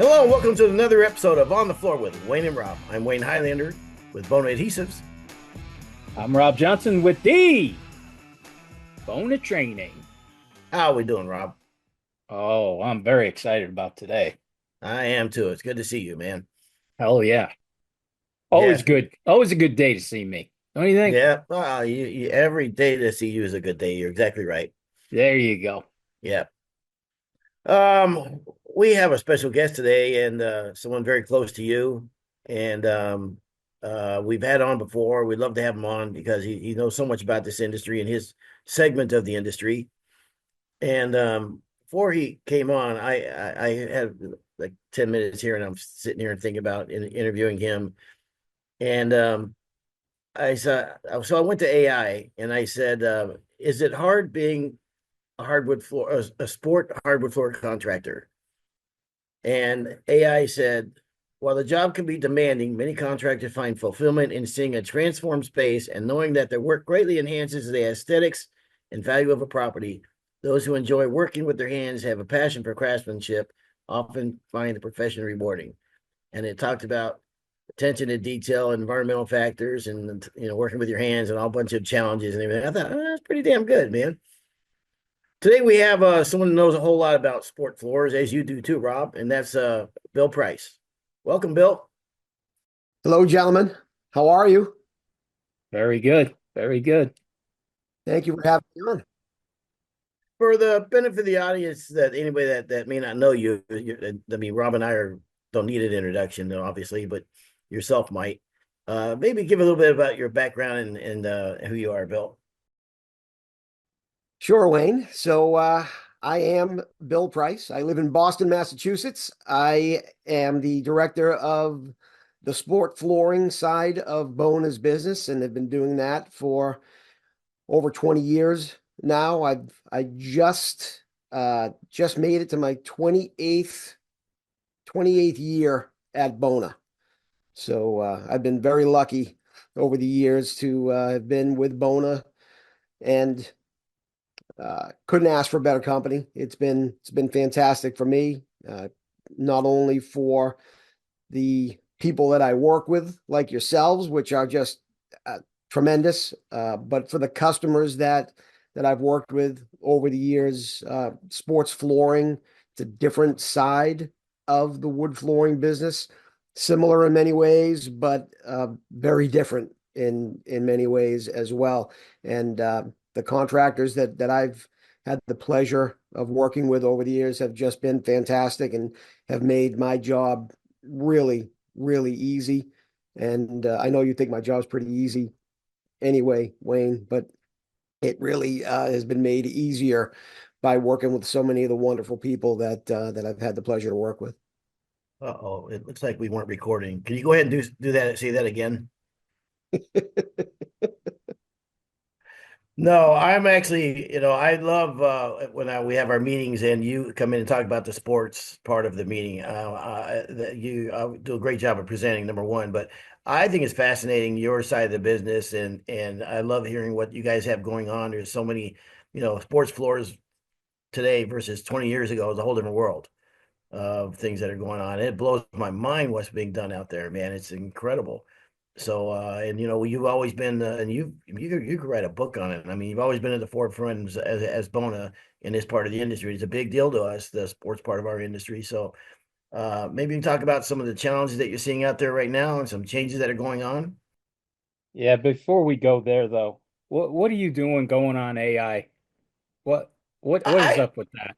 Hello, and welcome to another episode of On the Floor with Wayne and Rob. I'm Wayne Highlander with Bona Adhesives. I'm Rob Johnson with the Bona Training. How are we doing, Rob? Oh, I'm very excited about today. I am too. It's good to see you, man. Hell yeah. Yeah, Always good. Always a good day to see me. Don't you think? yeah. Every day to see you is a good day. You're exactly right. There you go. Yeah. We have a special guest today, and someone very close to you. And we've had on before. We'd love to have him on because he knows so much about this industry and his segment of the industry. And before he came on, I had like 10 minutes here, and I'm sitting here and thinking about interviewing him. And I saw, so I went to AI and I said, "Is it hard being a sport hardwood floor contractor?" And AI said, "While the job can be demanding, many contractors find fulfillment in seeing a transformed space and knowing that their work greatly enhances the aesthetics and value of a property. Those who enjoy working with their hands, have a passion for craftsmanship, often find the profession rewarding." And it talked about attention to detail, environmental factors, and working with your hands, and all bunch of challenges and everything. I thought, that's pretty damn good, man. Today we have someone who knows a whole lot about sport floors, as you do too, Rob, and that's Bill Price. Welcome, Bill. Hello, gentlemen. How are you? Very good. Very good. Thank you for having me on. For the benefit of the audience, that anybody that may not know you, I mean, Rob and don't need an introduction, obviously, but yourself might. Maybe give a little bit about your background and who you are, Bill. Sure, Wayne. So I am Bill Price. I live in Boston, Massachusetts. I am the director of the sport flooring side of Bona's business, and have been doing that for over 20 years now. I just made it to my 28th year at Bona. So I've been very lucky over the years to have been with Bona, and couldn't ask for a better company. It's been fantastic for me, not only for the people that I work with, like yourselves, which are just tremendous, but for the customers that I've worked with over the years. Sports flooring, it's a different side of the wood flooring business, similar in many ways, but very different in many ways as well. And the contractors that I've had the pleasure of working with over the years have just been fantastic and have made my job really, really easy. And I know you think my job's pretty easy anyway, Wayne, but it really has been made easier by working with so many of the wonderful people that I've had the pleasure to work with. Uh-oh, it looks like we weren't recording. Can you go ahead and do that? Say that again. No, I'm actually, I love when we have our meetings and you come in and talk about the sports part of the meeting. You do a great job of presenting, number one, but I think it's fascinating your side of the business, and I love hearing what you guys have going on. There's so many, sports floors today versus 20 years ago is a whole different world of things that are going on. It blows my mind what's being done out there, man. It's incredible. So, and you've always been, and you could write a book on it. I mean, you've always been at the forefront as Bona in this part of the industry. It's a big deal to us, the sports part of our industry. So, maybe you can talk about some of the challenges that you're seeing out there right now and some changes that are going on. Yeah, before we go there though, what are you doing going on AI? What what is I up with that?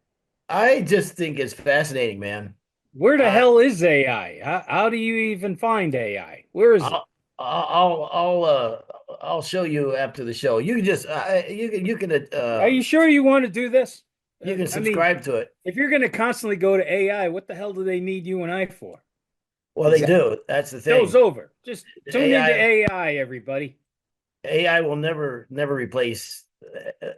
I just think it's fascinating, man. Where the I hell is AI? How do you even find AI? Where is it? I'll I'll show you after the show. You can just Are you sure you want to do this? you can I mean, subscribe to it. if you're going to constantly go to AI, what the hell do they need you and I for? Well, they Exactly. do. That's the Show's thing. over. Just tune into AI AI, everybody. AI will never replace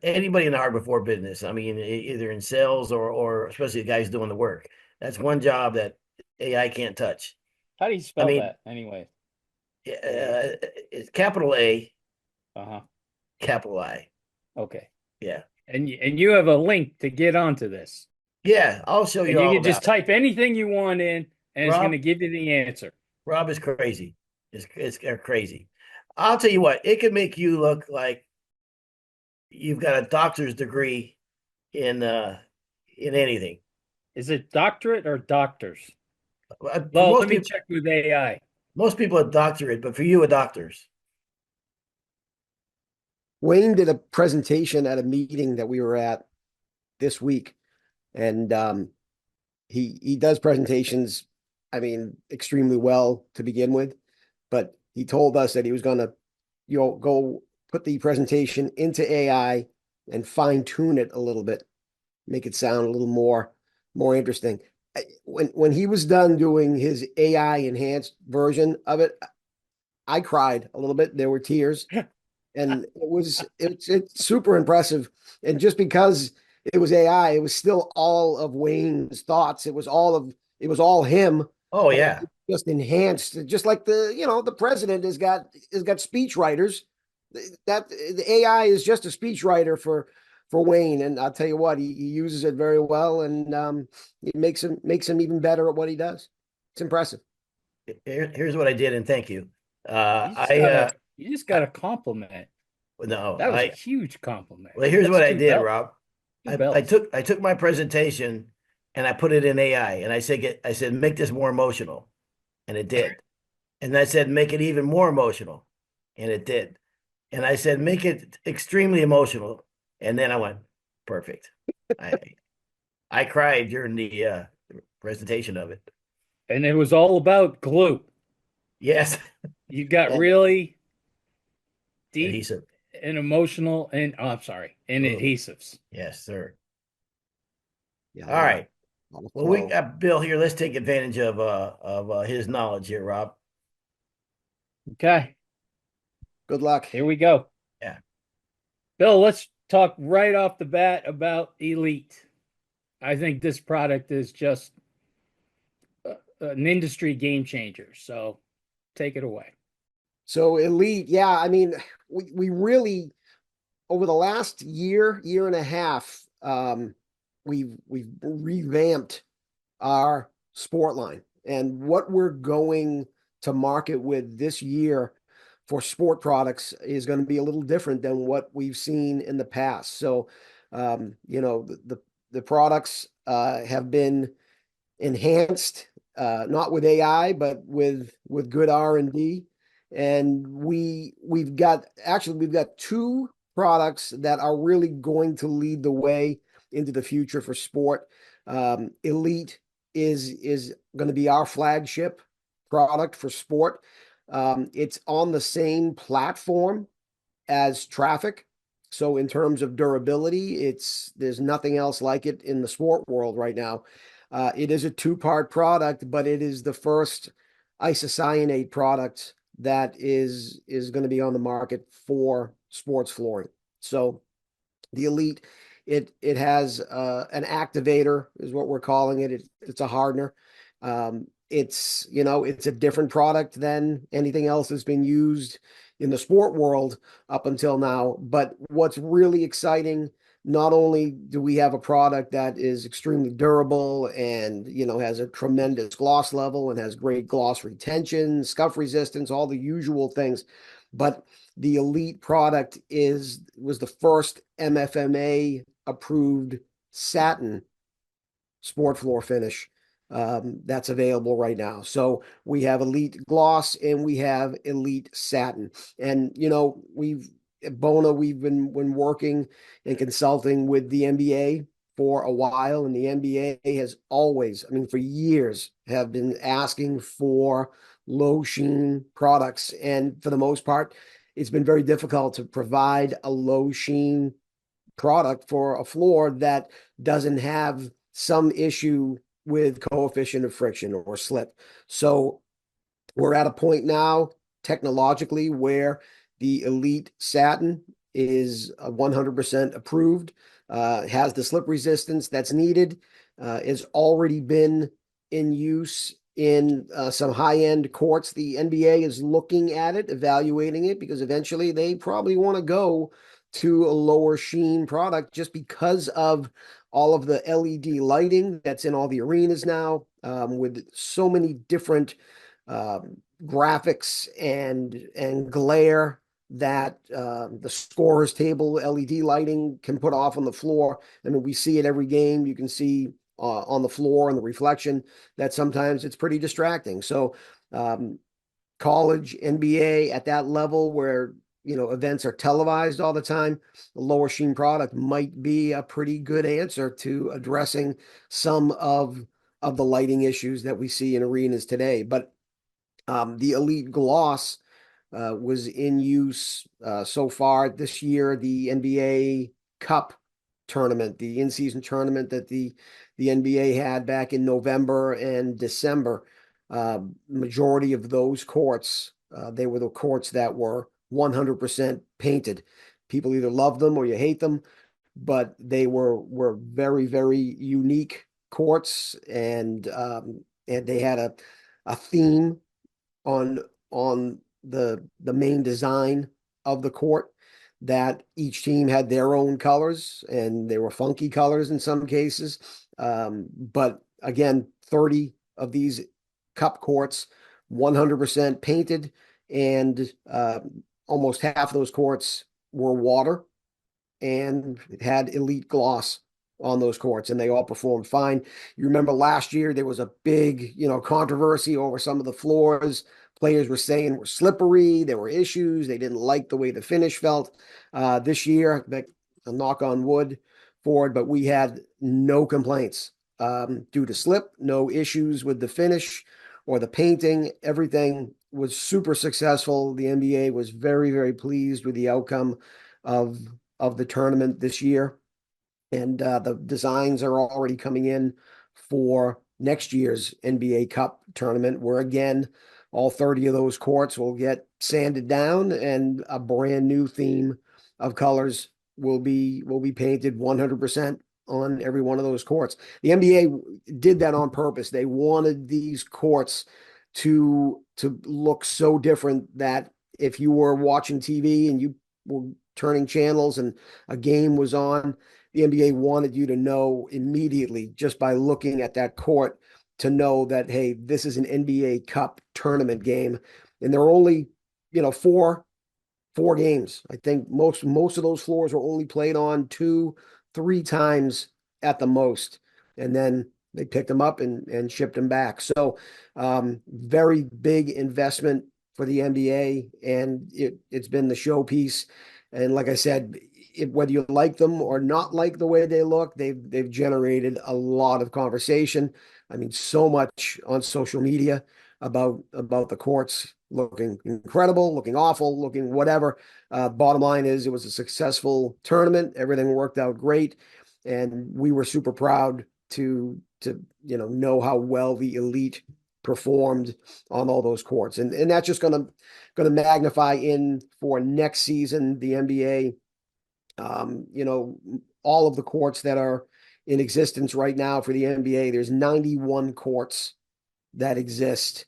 anybody in the hard before business. I mean, either in sales or especially the guys doing the work. That's one job that AI can't touch. How do you I spell mean, that anyway? it's capital A, Uh-huh. capital I. Okay. Yeah. And you have a link to get onto this. Yeah, I'll show And you you all can just about it. type anything you want in, and it's going to Rob, give you the answer. Rob is crazy. It's crazy. I'll tell you what, it can make you look like you've got a doctor's degree in anything. Is it doctorate or doctors? For Well, let me check with AI. most people a doctorate, but for you, a doctor's. Wayne did a presentation at a meeting that we were at this week, and he does presentations, I mean, extremely well to begin with, but he told us that he was going to, go put the presentation into AI and fine tune it a little bit, make it sound a little more interesting. When he was done doing his AI enhanced version of it, I cried a little bit. There were tears, and it's super impressive. And just because it was AI, it was still all of Wayne's thoughts. It was all him, Oh but yeah. just enhanced, just like the president has got speech writers. That the AI is just a speech writer for Wayne, and I'll tell you what, he uses it very well, and it makes him even better at what he does. It's impressive. Here's what I did, and thank you. You just I gotta, you just gotta compliment. no, That was a I huge compliment. well, here's That's what I two did, belts. Rob. Two I belts. took my presentation and I put it in AI, and I said make this more emotional, and it did. And I said make it even more emotional, and it did. And I said make it extremely emotional, and then I went perfect. I I cried during the presentation of it. And it was all about glue. Yes, You got And really deep adhesive. and emotional and oh, I'm sorry, and Oh, adhesives. yes, sir. yeah, All right. a lot of Well, we flow. got Bill here. Let's take advantage of his knowledge here, Rob. Okay, Good luck. here we go. Yeah. Bill, let's talk right off the bat about Elite. I think this product is just an industry game changer. So take it away. So Elite, yeah, I mean, we really over the last year and a half, we've revamped our sport line, and what we're going to market with this year for sport products is going to be a little different than what we've seen in the past. So, the products have been enhanced, not with AI, but with good R&D. And we've got two products that are really going to lead the way into the future for sport. Elite is going to be our flagship product for sport. It's on the same platform as Traffic. So in terms of durability, there's nothing else like it in the sport world right now. It is a two-part product, but it is the first isocyanate product that is going to be on the market for sports flooring. So the Elite, it has an activator, is what we're calling it. It's a hardener. It's a different product than anything else that's been used in the sport world up until now. But what's really exciting, not only do we have a product that is extremely durable and has a tremendous gloss level and has great gloss retention, scuff resistance, all the usual things, but the Elite product was the first MFMA approved satin sport floor finish that's available right now. So we have Elite Gloss and we have Elite Satin. And we've at Bona, we've been working and consulting with the NBA for a while, and the NBA has always, I mean, for years, have been asking for low sheen products. And for the most part, it's been very difficult to provide a low sheen product for a floor that doesn't have some issue with coefficient of friction or slip. So we're at a point now technologically where the Elite Satin is 100% approved, has the slip resistance that's needed, has already been in use in some high-end courts. The NBA is looking at it, evaluating it, because eventually they probably want to go to a lower sheen product just because of all of the LED lighting that's in all the arenas now, with so many different graphics and glare that the scorer's table LED lighting can put off on the floor. I mean, we see it every game. You can see on the floor and the reflection that sometimes it's pretty distracting. So college, NBA at that level where events are televised all the time, the lower sheen product might be a pretty good answer to addressing some of the lighting issues that we see in arenas today. But the Elite Gloss was in use so far this year. The NBA Cup tournament, the in-season tournament that the NBA had back in November and December. Majority of those courts, they were the courts that were 100% painted. People either love them or you hate them, but they were very, very unique courts, and they had a theme on the main design of the court, that each team had their own colors, and they were funky colors in some cases. But again, 30 of these cup courts, 100% painted, and almost half of those courts were water and had Elite Gloss on those courts, and they all performed fine. You remember last year there was a big, controversy over some of the floors. Players were saying were slippery. There were issues. They didn't like the way the finish felt. This year, a knock on wood for it, but we had no complaints due to slip, no issues with the finish or the painting. Everything was super successful. The NBA was very, very pleased with the outcome of the tournament this year. And the designs are already coming in for next year's NBA Cup tournament, where again, all 30 of those courts will get sanded down, and a brand new theme of colors will be painted 100% on every one of those courts. The NBA did that on purpose. They wanted these courts to look so different that if you were watching TV and you were turning channels and a game was on, the NBA wanted you to know immediately, just by looking at that court, to know that, hey, this is an NBA Cup tournament game. And there were only, four games. I think most of those floors were only played on 2-3 times at the most. And then they picked them up and shipped them back. So very big investment for the NBA, and it's been the showpiece. And like I said, whether you like them or not like the way they look, they've generated a lot of conversation. I mean, so much on social media about the courts looking incredible, looking awful, looking whatever. Bottom line is, it was a successful tournament. Everything worked out great, and we were super proud to know how well the Elite performed on all those courts, and that's just going to magnify in for next season. The NBA, all of the courts that are in existence right now for the NBA, there's 91 courts that exist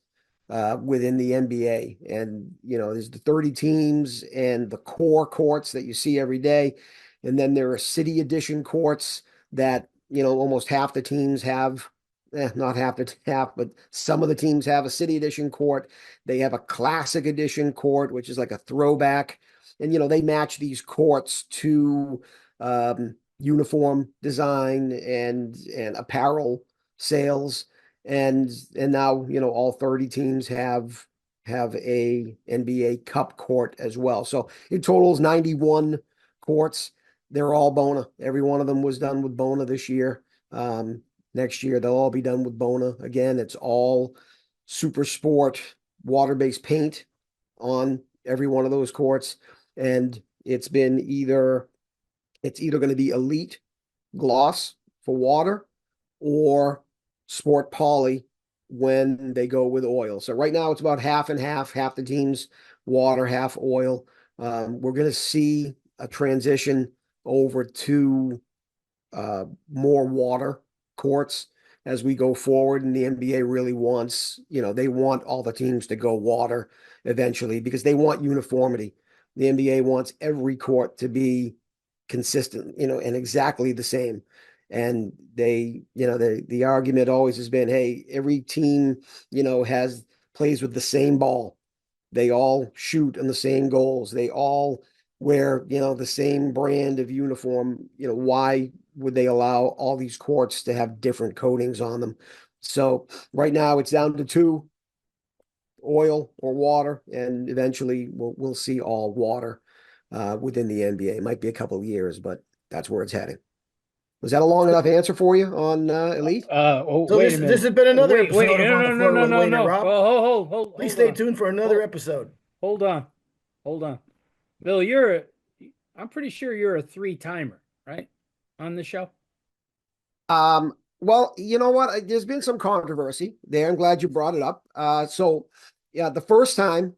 within the NBA. And, there's the 30 teams and the core courts that you see every day. And then there are city edition courts that, almost half the teams have, not half, but some of the teams have a city edition court. They have a classic edition court, which is like a throwback. And, they match these courts to uniform design and apparel sales. And now, all 30 teams have a NBA Cup court as well. So it totals 91 courts. They're all Bona. Every one of them was done with Bona this year. Next year, they'll all be done with Bona. Again, it's all super sport water-based paint on every one of those courts. And it's either going to be Elite Gloss for water or Sport Poly when they go with oil. So right now it's about half and half the teams water, half oil. We're going to see a transition over to more water courts as we go forward. And the NBA really wants, they want all the teams to go water eventually, because they want uniformity. The NBA wants every court to be consistent, and exactly the same. And the argument always has been, hey, every team, has plays with the same ball. They all shoot on the same goals. They all wear, the same brand of uniform. Why would they allow all these courts to have different coatings on them? So right now it's down to two, oil or water, and eventually we'll see all water within the NBA. It might be a couple of years, but that's where it's heading. Was that a long enough answer for you on Elite? Oh, So wait a this minute. has been another Wait, episode of no, On the no, no, Floor no, with no, Wayne and no. Rob. Hold Please stay on. tuned for another episode. Hold on. Hold on. Bill, I'm pretty sure you're a three-timer, right? On the show? Well, you know what? There's been some controversy there. I'm glad you brought it up. So yeah, the first time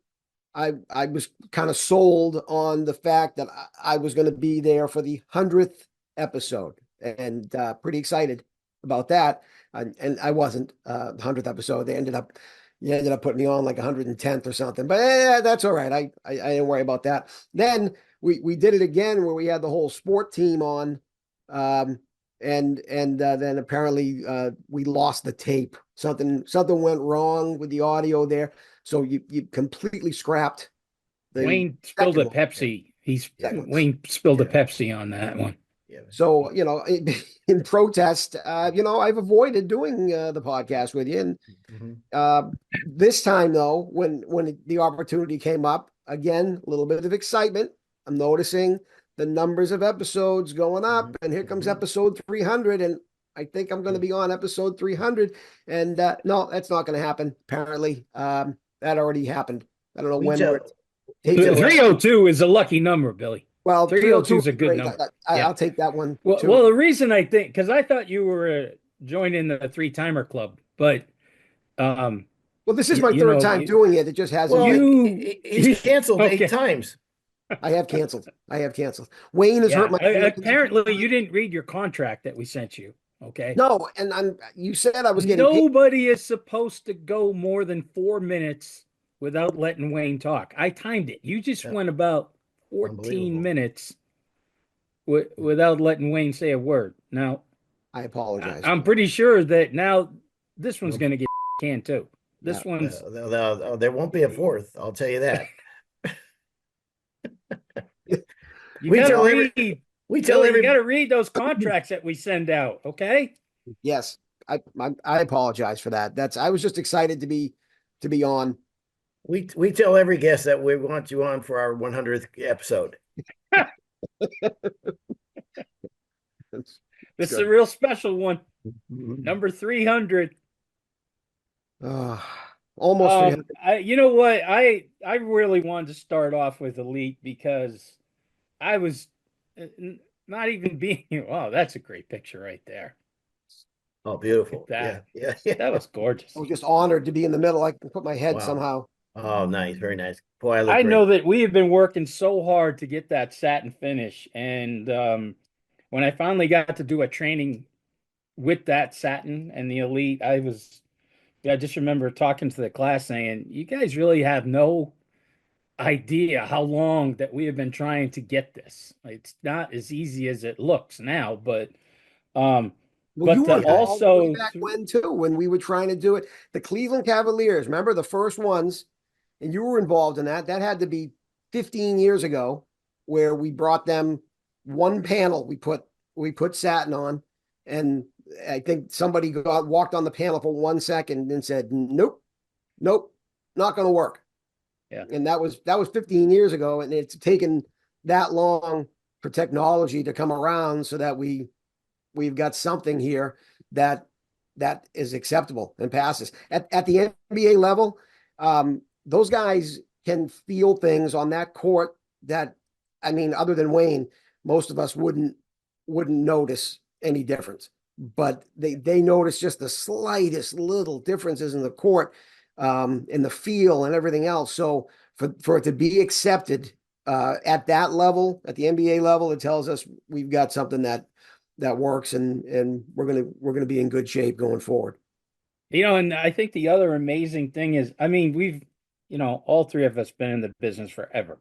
I was kind of sold on the fact that I was going to be there for the 100th episode, and pretty excited about that. And I wasn't 100th episode. You ended up putting me on like 110th or something. But that's all right. I didn't worry about that. Then we did it again where we had the whole sport team on. And then apparently we lost the tape. Something went wrong with the audio there. So you completely scrapped the Wayne spilled second a one. Pepsi. Yeah. Wayne spilled a Yeah. Pepsi on that one. Yeah. So, in protest, I've avoided doing the podcast with you. And this time, though, when the opportunity came up, again, a little bit of excitement. I'm noticing the numbers of episodes going up, and here comes episode 300, and I think I'm going to be on episode 300. And no, that's not going to happen. Apparently, that already happened. I don't know We when tell, we're we taping tell, this. 302 is a lucky number, Billy. Well, 302 302 is a is good great. number. I'll take that one Well, too. the reason I think, because I thought you were joining the three-timer club, but um, Well, this is you, my you third know, time you, doing it. It just hasn't well, been. he's canceled 8 okay, times. I have canceled. Wayne has hurt yeah. my feelings a few Apparently, you times. didn't read your contract that we sent you. Okay. No, and you said I was getting paid. Nobody is supposed to go more than 4 minutes without letting Wayne talk. I timed it. You just Yeah, went about 14 unbelievable. minutes without letting Wayne say a word. Now, I apologize for I'm that. pretty sure that now this one's No, going to get canned too. Yeah. This one's there won't be a fourth. I'll tell you that. you We got to tell Well, every read, we tell Billy. You got every to read those contracts that we send out. Okay. yes. I apologize for that. I was just excited to be on. we tell every guest that we want you on for our 100th episode. It's This is a good. real special one. Number 300. Uh, Almost 300. You know what? I really wanted to start off with Elite because I was not even being. Wow, that's a great picture right there. Oh, Look at beautiful. Yeah, that. yeah, That yeah. was gorgeous. I was just honored to be in the middle. I can put my head Wow. somehow. Oh, nice, very nice. Boy, I look I know great. that we have been working so hard to get that satin finish, and when I finally got to do a training with that satin and the Elite, I just remember talking to the class saying, "You guys really have no idea how long that we have been trying to get this. It's not as easy as it looks now, um, Well, you were Yeah, involved way also back when too, when we were trying to do it. The Cleveland Cavaliers, remember the first ones, and you were involved in that. That had to be 15 years ago, where we brought them one panel. We put satin on, and I think somebody walked on the panel for 1 second and said, "Nope, nope, not going to work." yeah. And that was 15 years ago, and it's taken that long for technology to come around so that we've got something here that is acceptable and passes at the NBA level. Those guys can feel things on that court that, I mean, other than Wayne, most of us wouldn't notice any difference. But they notice just the slightest little differences in the court, in the feel and everything else. So for it to be accepted at that level, at the NBA level, it tells us we've got something that works, and we're gonna be in good shape going forward. And I think the other amazing thing is, I mean, all three of us been in the business forever,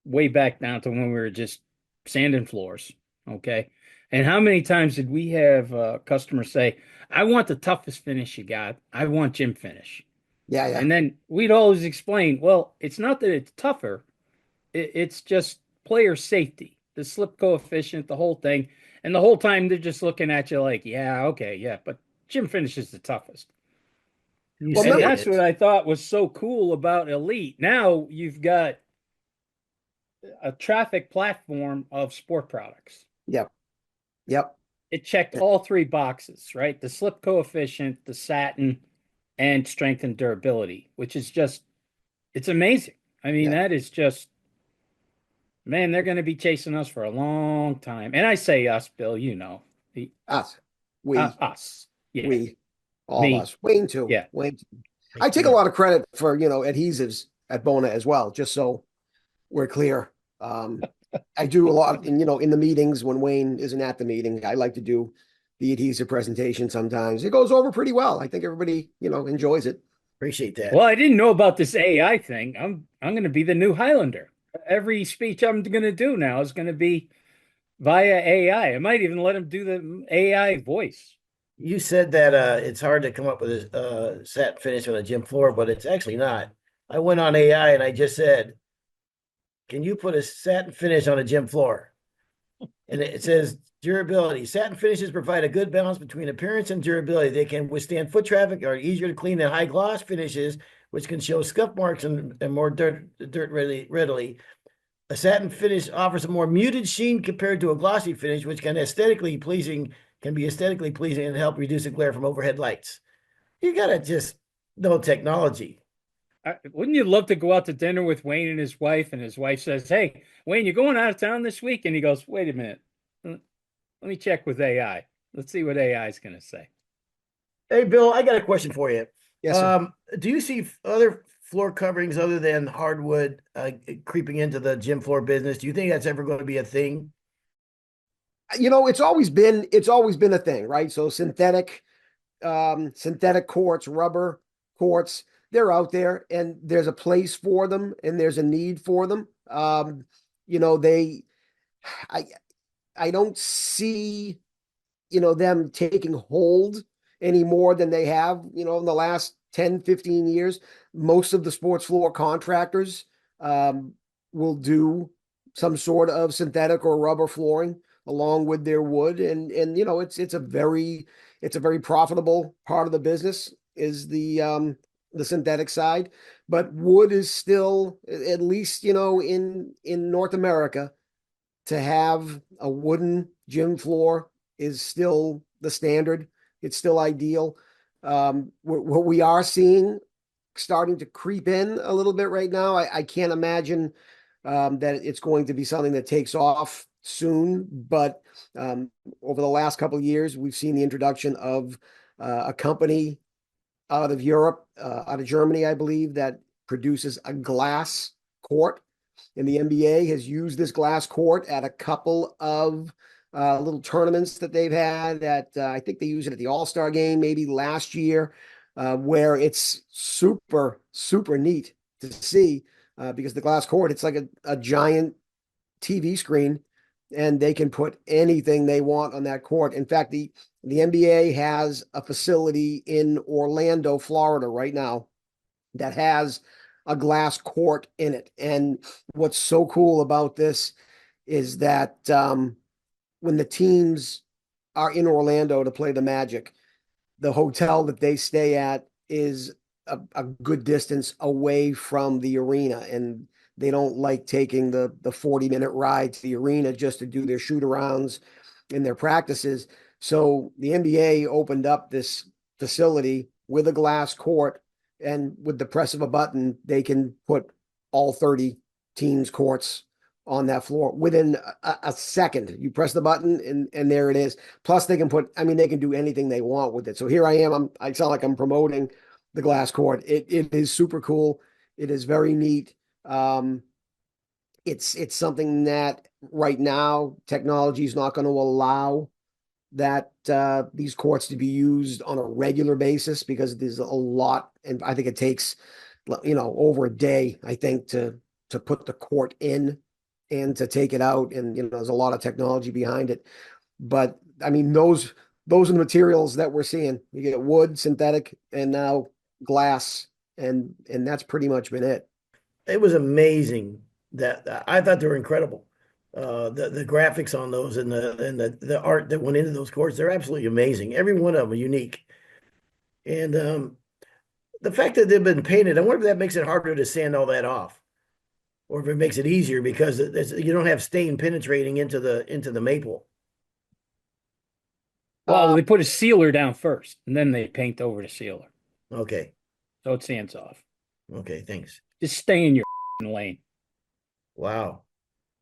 way back down to when we were just sanding floors. Okay. And how many times did we have customers say, I want the toughest finish you got. I want gym finish. Yeah, yeah. And then we'd always explain, well, it's not that it's tougher, it's just player safety, the slip coefficient, the whole thing. And the whole time they're just looking at you like, yeah, okay, yeah, but gym finish is the toughest. You Well, And say it remember, that's what is. I thought was so cool about Elite. Now you've got a traffic platform of sport products. yep, yep. It checked all three boxes, right? The slip coefficient, the satin, and strength and durability, which is just, it's amazing. I mean, Yeah, that is just, man, they're going to be chasing us for a long time. And I say us, Bill, you know, the, us, we, us. Yeah, we, all of me. us. Wayne too. Yeah. Wayne too. I I take a can't. lot of credit for, adhesives at Bona as well, just so we're clear. I do a lot in the meetings when Wayne isn't at the meeting. I like to do the adhesive presentation sometimes. It goes over pretty well. I think everybody, enjoys it. Appreciate that. Well, I didn't know about this AI thing. I'm going to be the new Highlander. Every speech I'm going to do now is going to be via AI. I might even let him do the AI voice. You said that it's hard to come up with a satin finish on a gym floor, but it's actually not. I went on AI and I just said, "Can you put a satin finish on a gym floor?" And it says durability. Satin finishes provide a good balance between appearance and durability. They can withstand foot traffic, are easier to clean than high gloss finishes, which can show scuff marks and more dirt readily. A satin finish offers a more muted sheen compared to a glossy finish, which can be aesthetically pleasing and help reduce the glare from overhead lights. You gotta just know technology. Wouldn't you love to go out to dinner with Wayne and his wife says, "Hey, Wayne, you going out of town this week?" And he goes, "Wait a minute. Let me check with AI. Let's see what AI is going to say." Hey, Bill, I got a question for you. Yes, sir. Do you see other floor coverings other than hardwood creeping into the gym floor business? Do you think that's ever going to be a thing? It's always been a thing, right? So synthetic courts, rubber courts, they're out there and there's a place for them and there's a need for them. You know, they I I don't see, them taking hold any more than they have, in the last 10, 15 years. Most of the sports floor contractors um, will do some sort of synthetic or rubber flooring along with their wood. And it's a very profitable part of the business is the synthetic side. But wood is still, at least, in North America, to have a wooden gym floor is still the standard. It's still ideal. What we are seeing starting to creep in a little bit right now, I can't imagine that it's going to be something that takes off soon. But over the last couple of years, we've seen the introduction of a company out of Europe, out of Germany, I believe, that produces a glass court. And the NBA has used this glass court at a couple of little tournaments that they've had. I think they used it at the All-Star game maybe last year, where it's super, super neat to see because the glass court, it's like a giant TV screen, and they can put anything they want on that court. In fact, the NBA has a facility in Orlando, Florida, right now that has a glass court in it. And what's so cool about this is that when the teams are in Orlando to play the Magic, the hotel that they stay at is a good distance away from the arena, and they don't like taking the 40-minute ride to the arena just to do their shoot arounds and their practices. So the NBA opened up this facility with a glass court, and with the press of a button, they can put all 30 teams' courts on that floor within a second. You press the button and there it is. Plus they can they can do anything they want with it. So here I am. I sound like I'm promoting the glass court. It is super cool. It is very neat. It's something that right now technology is not going to allow that these courts to be used on a regular basis because there's a lot, and I think it takes over a day, I think, to put the court in and to take it out, and there's a lot of technology behind it. But I mean, those are the materials that we're seeing. You get wood, synthetic, and now glass, and that's pretty much been it. It was amazing that I thought they were incredible. The graphics on those and the art that went into those courts, they're absolutely amazing. Every one of them are unique. And the fact that they've been painted, I wonder if that makes it harder to sand all that off, or if it makes it easier because you don't have stain penetrating into the maple. Well, they put a sealer down first, and then they paint over the sealer, Okay. so it sands off. Okay, thanks. Just stay in your lane. Wow.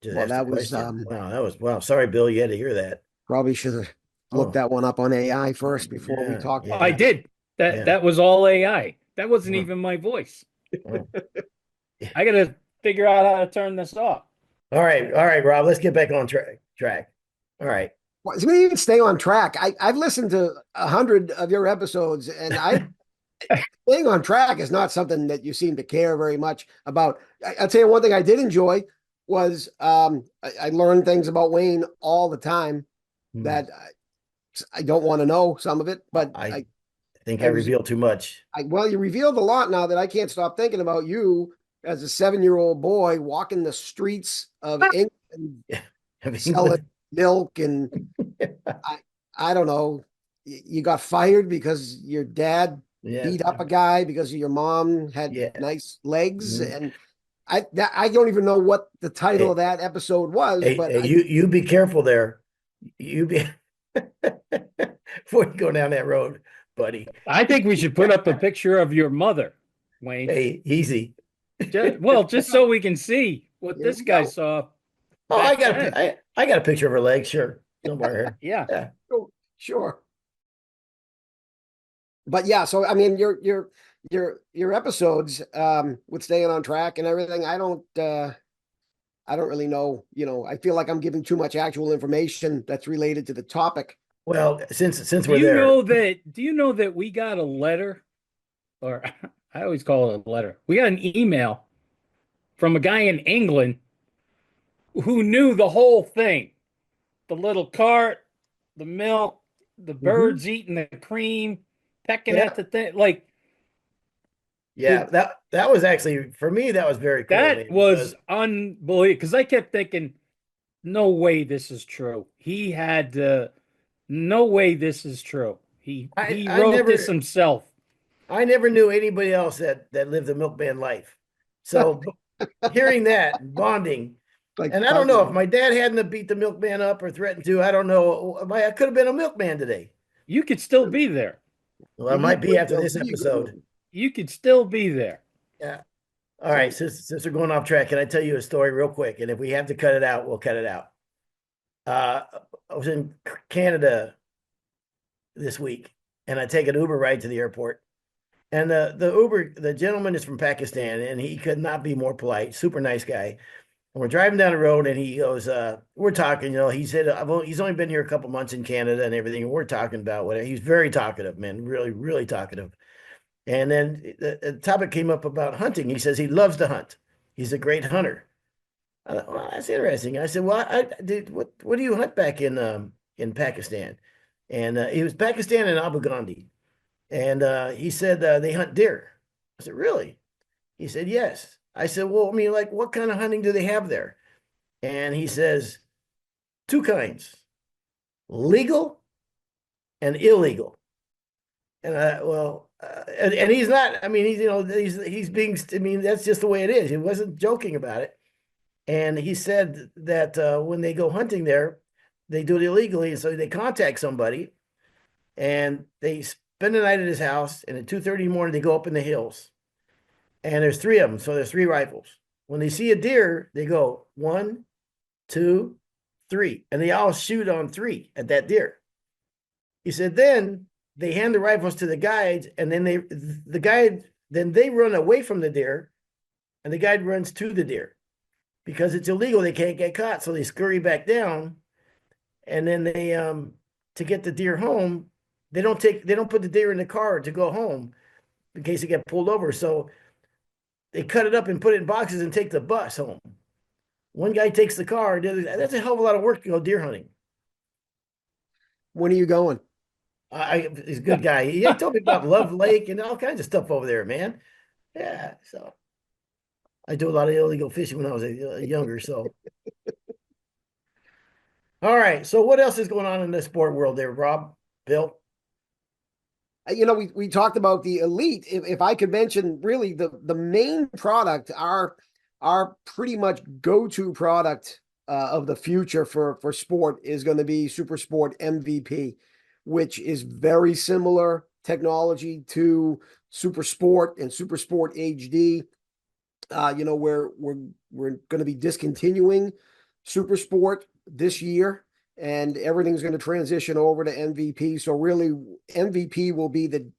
Just Well, asked a that was question. Wow, that was wow. Sorry, Bill, you had to hear that. probably should have looked Oh, that one up on AI first before we yeah, talked Oh, I about yeah, it. did. That yeah. that was all AI. That wasn't Oh, even my voice. oh. I gotta figure out how to turn this off. All right, Rob. Let's get back on track. All right. Well, it's gonna even stay on track. I've listened to 100 of your episodes, and I staying on track is not something that you seem to care very much about. I'll tell you one thing I did enjoy was I learned things about Wayne all the time Hmm. that I don't want to know some of it, but I think I I was revealed too much. well, you revealed a lot now that I can't stop thinking about you as a 7-year-old boy walking the streets of England Of selling England. milk and I I don't know. You got fired because your dad Yeah, beat up a guy because your mom had yeah. nice legs, Mhm. and I don't even know what the title of Hey, that episode was, but hey, you be careful there. You be before you go down that road, buddy. I think we should put up a picture of your mother, Wayne. Hey, easy. Just so we can see what here this we guy go. saw Oh, back then. I got a picture of her legs, sure. Somewhere here. Yeah. Yeah. Oh, sure. But yeah, so I mean your episodes with staying on track and everything, I don't really know, I feel like I'm giving too much actual information that's related to the topic. Well, since we're there, Do you know that we got a letter, or I always call it a letter. We got an email from a guy in England who knew the whole thing. The little cart, the milk, the Mhm. birds eating the cream, pecking Yeah, at the thing. Like, yeah, did that was actually for me, that was very cool, that man, was because unbelievable because I kept thinking, no way this is true. He had no way this is true. He I wrote this never himself. I never knew anybody else that lived the milkman life. So hearing that bonding, Like and I don't know if partnering. my dad hadn't have beat the milkman up or threatened to, I don't know. I could have been a milkman today. You could still be there. Well, I If you might be could, after they'll this see you episode. go. You could still be there. Yeah. All right. So Since we're going off track, can I tell you a story real quick? And if we have to cut it out, we'll cut it out. Uh, I was in Canada this week, and I take an Uber ride to the airport. And the gentleman is from Pakistan, and he could not be more polite. Super nice guy. And we're driving down the road, and he goes, "We're talking." He said, "He's only been here a couple months in Canada and everything." And we're talking about whatever. He's very talkative, man. Really, really talkative. And then the topic came up about hunting. He says he loves to hunt. He's a great hunter. I thought, well, that's interesting. I said, "Well, I did. What do you hunt back in Pakistan?" And he was Pakistan and Abu Ghandi. And he said they hunt deer. I said, "Really?" He said, "Yes." I said, "Well, I mean, like, what kind of hunting do they have there?" And he says, two kinds, legal and illegal. And and he's not, I mean, he's being, I mean, that's just the way it is. He wasn't joking about it. And he said that when they go hunting there, they do it illegally. So they contact somebody and they spend the night at his house. And at 2:30 in the morning, they go up in the hills. And there's three of them. So there's three rifles. When they see a deer, they go one, two, three. And they all shoot on three at that deer. He said, then they hand the rifles to the guides, and then they run away from the deer, and the guide runs to the deer. Because it's illegal, they can't get caught. So they scurry back down, and then they to get the deer home, they don't put the deer in the car to go home in case they get pulled over. So they cut it up and put it in boxes and take the bus home. One guy takes the car. That's a hell of a lot of work to go deer hunting. When are you going? He's a good guy. He told me about Love Lake and all kinds of stuff over there, man. Yeah, so I do a lot of illegal fishing when I was younger. So, all right. So, what else is going on in the sport world there, Rob? Bill? We talked about the elite. If I could mention really the main product, our pretty much go-to product of the future for sport is going to be Super Sport MVP, which is very similar technology to Super Sport and Super Sport HD. We're going to be discontinuing Super Sport this year, and everything's going to transition over to MVP. So really, MVP will be the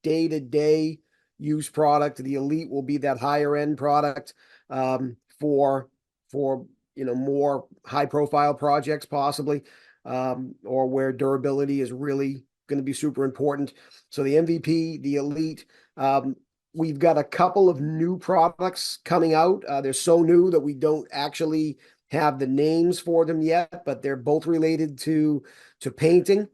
day-to-day use product. The Elite will be that higher end product for more high-profile projects possibly, or where durability is really going to be super important. So the MVP, the Elite. We've got a couple of new products coming out. They're so new that we don't actually have the names for them yet, but they're both related to painting.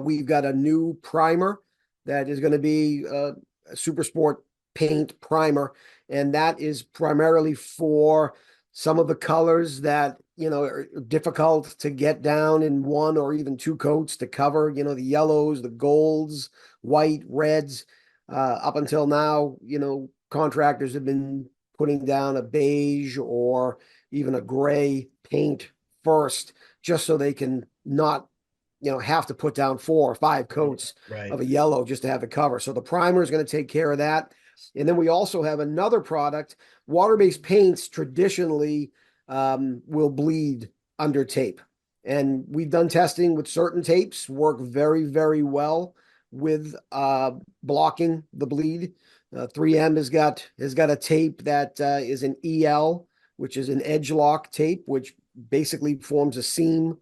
We've got a new primer that is going to be a Super Sport paint primer, and that is primarily for some of the colors that are difficult to get down in one or even two coats to cover. The yellows, the golds, white, reds. Up until now, contractors have been putting down a beige or even a gray paint first, just so they can not, have to put down 4 or 5 coats Right. of a yellow just to have it cover. So the primer is going to take care of that. And then we also have another product. Water-based paints traditionally will bleed under tape. And we've done testing with certain tapes, work very, very well with blocking the bleed. 3M has got a tape that is an EL, which is an edge lock tape, which basically forms a seam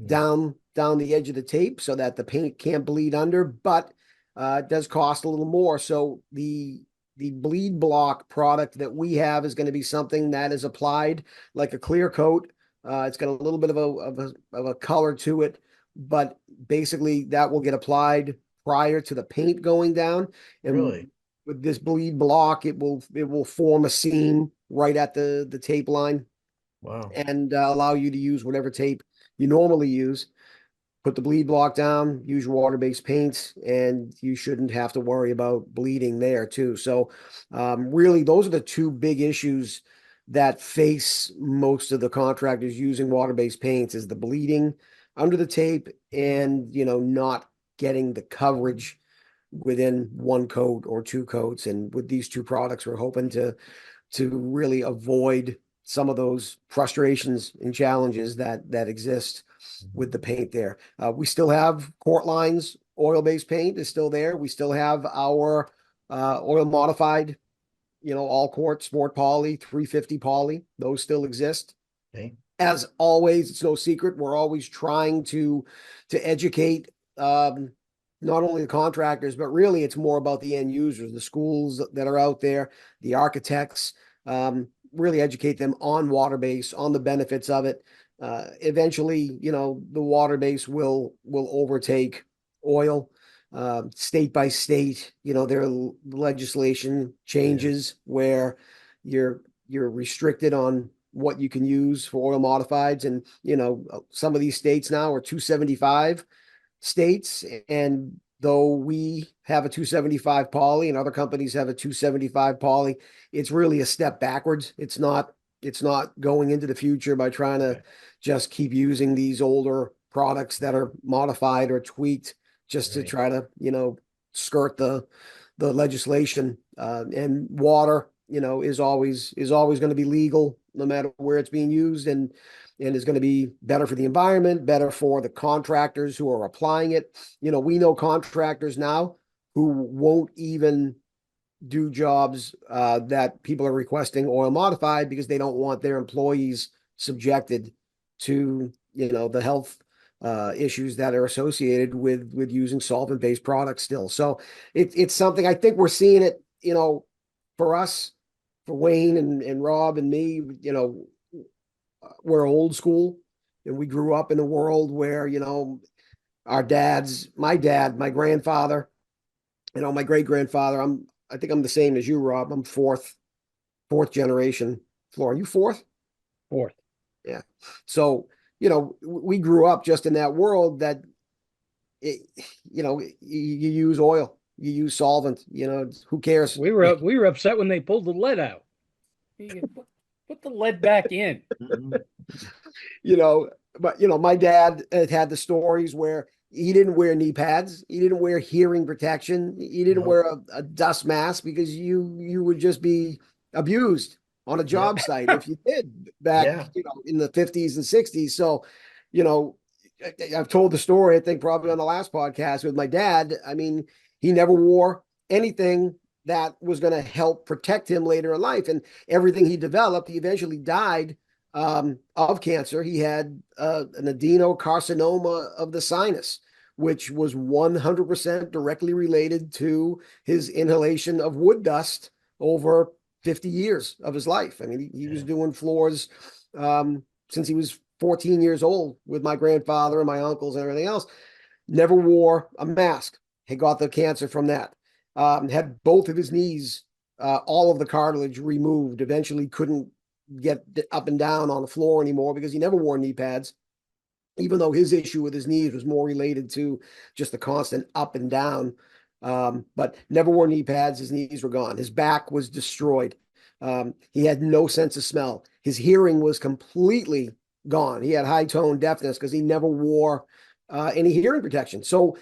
down the edge of the tape so that the paint can't bleed under, but it does cost a little more. So the bleed block product that we have is going to be something that is applied like a clear coat. It's got a little bit of a color to it, but basically that will get applied prior to the paint going down. And Really? with this bleed block, it will form a seam right at the tape line Wow. and allow you to use whatever tape you normally use. Put the bleed block down, use your water-based paints, and you shouldn't have to worry about bleeding there too. So really, those are the two big issues that face most of the contractors using water-based paints is the bleeding under the tape and, not getting the coverage within one coat or two coats. And with these two products, we're hoping to really avoid some of those frustrations and challenges that exist with the paint there. We still have Cortline's oil-based paint is still there. We still have our oil modified, all court sport poly, 350 poly. Those still exist. Okay. As always, it's no secret. We're always trying to educate not only the contractors, but really it's more about the end users, the schools that are out there, the architects, really educate them on water base, on the benefits of it. Eventually, the water base will overtake oil. State by state, there are legislation changes where you're restricted on what you can use for oil modifieds. And, some of these states now are 275 states. And though we have a 275 poly and other companies have a 275 poly, it's really a step backwards. It's not going into the future by trying to just keep using these older products that are modified or tweaked just to try to, skirt the legislation. And water, is always going to be legal no matter where it's being used, and is going to be better for the environment, better for the contractors who are applying it. We know contractors now who won't even do jobs that people are requesting oil modified because they don't want their employees subjected to, the health issues that are associated with using solvent-based products still. So it's something I think we're seeing it, for us, for Wayne and Rob and me, we're old school and we grew up in a world where, our dads, my dad, my grandfather, my great grandfather. I think I'm the same as you, Rob. I'm fourth generation floor. Are you fourth? Fourth. Yeah. So, we grew up just in that world that it, you use oil, you use solvent, who cares? We were upset when they pulled the lead out. You put the lead back in. Mhm. you know, but my dad had the stories where he didn't wear knee pads, he didn't wear hearing protection, he didn't Nope. wear a dust mask because you would just be abused on a Yep. job site if you did back, Yeah. in the 50s and 60s. So, you know, I've told the story, I think probably on the last podcast with my dad. I mean, he never wore anything that was going to help protect him later in life. And everything he developed, he eventually died of cancer. He had an adenocarcinoma of the sinus, which was 100% directly related to his inhalation of wood dust over 50 years of his life. I mean, he was Yeah. doing floors since he was 14 years old with my grandfather and my uncles and everything else. Never wore a mask. He got the cancer from that. Had both of his knees, all of the cartilage removed. Eventually, couldn't get up and down on the floor anymore because he never wore knee pads, even though his issue with his knees was more related to just the constant up and down. But never wore knee pads. His knees were gone. His back was destroyed. He had no sense of smell. His hearing was completely gone. He had high tone deafness because he never wore any hearing protection. So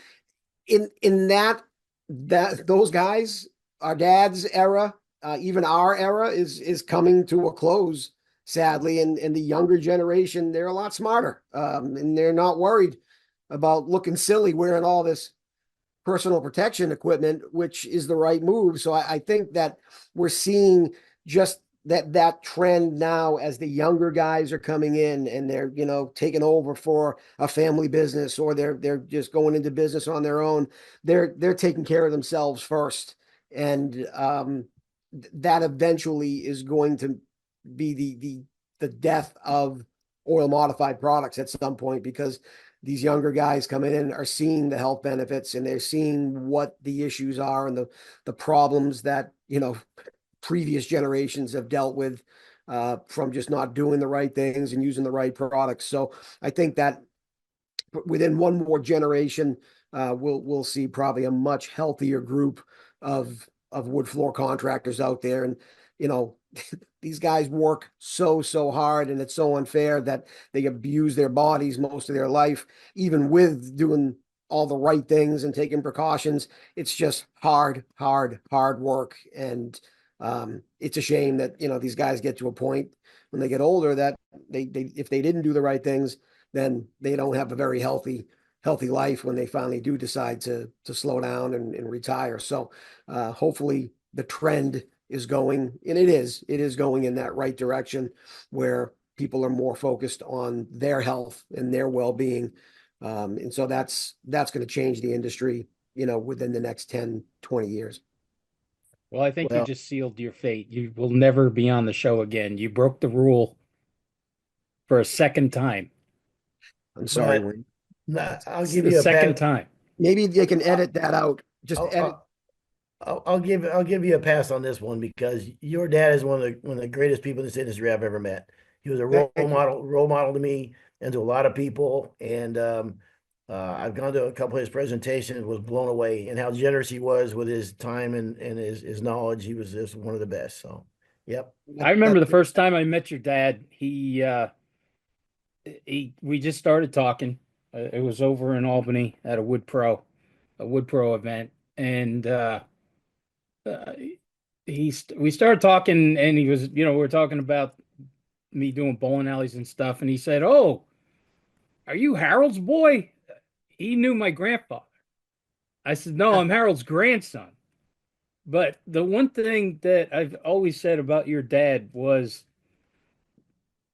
in that those guys, our dad's era, even our era is coming to a close, sadly. And the younger generation, they're a lot smarter, and they're not worried about looking silly wearing all this personal protection equipment, which is the right move. So I think that we're seeing just that trend now as the younger guys are coming in and they're taking over for a family business, or they're just going into business on their own. They're taking care of themselves first, and that eventually is going to be the death of oil modified products at some point, because these younger guys coming in are seeing the health benefits, and they're seeing what the issues are and the problems that previous generations have dealt with, from just not doing the right things and using the right products. So I think that within one more generation, we'll see probably a much healthier group of wood floor contractors out there. And you know, these guys work so hard, and it's so unfair that they abuse their bodies most of their life, even with doing all the right things and taking precautions. It's just hard work. And it's a shame that these guys get to a point when they get older that they if they didn't do the right things, then they don't have a very healthy life when they finally do decide to slow down and retire. So hopefully the trend is going, and it is going in that right direction, where people are more focused on their health and their well-being. And so that's going to change the industry, within the next 10, 20 years. Well, I think you Well, just sealed your fate. You will never be on the show again. You broke the rule for a second time. I'm sorry, but Wayne. I'll It's give the you a second pass. time. Maybe they can I'll, edit that out. Just I'll, edit. I'll, I'll give you a pass on this one because your dad is one of the greatest people in this industry I've ever met. He was a role Thank you. model to me and to a lot of people. And I've gone to a couple of his presentations, was blown away, and how generous he was with his time and his knowledge. He was just one of the best. So, yep. I remember the first time I met your dad. He we just started talking. It was over in Albany at a Wood Pro event, and uh, we started talking, and he was, we were talking about me doing bowling alleys and stuff, and he said, "Oh, are you Harold's boy?" He knew my grandfather. I said, "No, I'm Harold's grandson." But the one thing that I've always said about your dad was